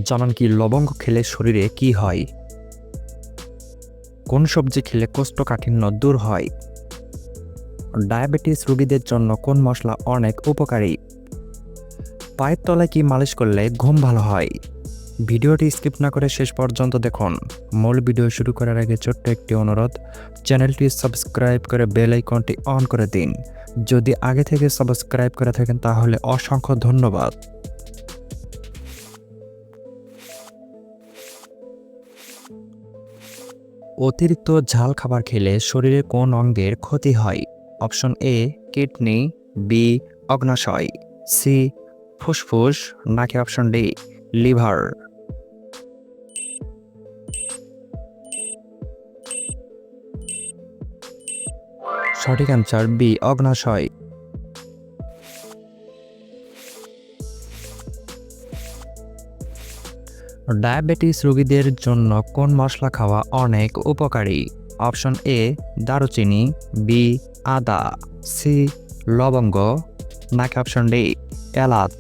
জানান কি লবঙ্গ খেলে শরীরে কি হয়? কোন সবজি খেলে কোষ্ঠকাঠিন্য দূর হয়? ডায়াবেটিস রোগীদের জন্য কোন মশলা অনেক উপকারী? পায়ের তলায় কি মালিশ করলে ঘুম ভালো হয়? ভিডিওটি স্কিপ না করে শেষ পর্যন্ত দেখুন। মূল ভিডিও শুরু করার আগে ছোট্ট একটি অনুরোধ, চ্যানেলটি সাবস্ক্রাইব করে বেল আইকনটি অন করে দিন। যদি আগে থেকে সাবস্ক্রাইব করে থাকেন তাহলে অসংখ্য ধন্যবাদ। অতিরিক্ত ঝাল খাবার খেলে শরীরে কোন অঙ্গের ক্ষতি হয়? অপশন এ কিডনি, বি অগ্নাশয়, সি ফুসফুস, নাকি অপশন ডি লিভার? সঠিক অ্যান্সার বি অগ্নাশয়। ডায়াবেটিস রোগীদের জন্য কোন মশলা খাওয়া অনেক উপকারী? অপশন এ দারুচিনি, বি আদা, সি লবঙ্গ, নাকি অপশন ডি এলাচ?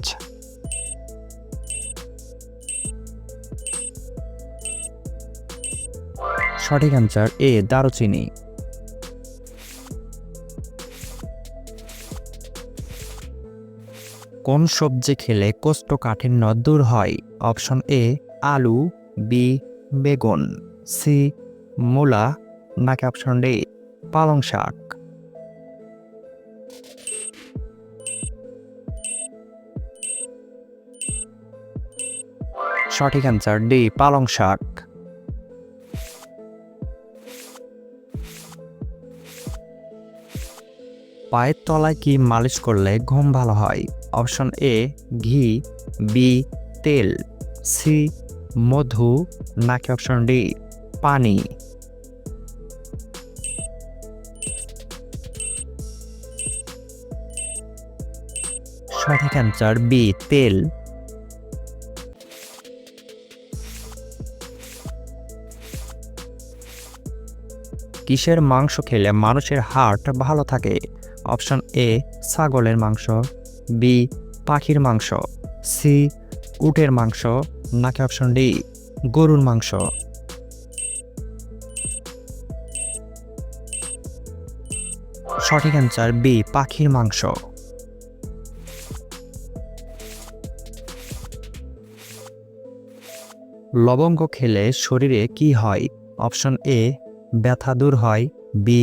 সঠিক অ্যান্সার এ দারুচিনি। কোন সবজি খেলে কোষ্ঠকাঠিন্য দূর হয়? অপশন এ আলু, বি বেগুন, সি মূলা, নাকি অপশন ডি পালং শাক? সঠিক অ্যান্সার ডি পালং শাক। পায়ের তলায় কি মালিশ করলে ঘুম ভালো হয়? অপশন এ ঘি, বি তেল, সি মধু, নাকি অপশন ডি পানি? সঠিক অ্যান্সার বি তেল। কিসের মাংস খেলে মানুষের হার্ট ভালো থাকে? অপশন এ ছাগলের মাংস, বি পাখির মাংস, সি উটের মাংস, নাকি অপশন ডি গরুর মাংস? সঠিক অ্যান্সার বি পাখির মাংস। লবঙ্গ খেলে শরীরে কি হয়? অপশন এ ব্যথা দূর হয়, বি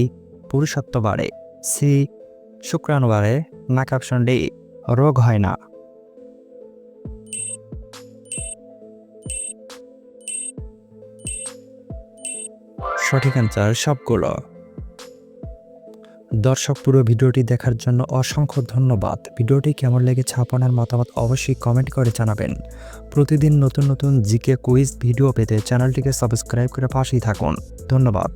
পুরুষত্ব বাড়ে, সি শুক্রাণু বাড়ে, নাকি অপশন ডি রোগ হয় না? সঠিক অ্যান্সার সবগুলো। দর্শক, পুরো ভিডিওটি দেখার জন্য অসংখ্য ধন্যবাদ। ভিডিওটি কেমন লেগেছে আপনার মতামত অবশ্যই কমেন্ট করে জানাবেন। প্রতিদিন নতুন নতুন জিকে কুইজ ভিডিও পেতে চ্যানেলটিকে সাবস্ক্রাইব করে পাশেই থাকুন। ধন্যবাদ।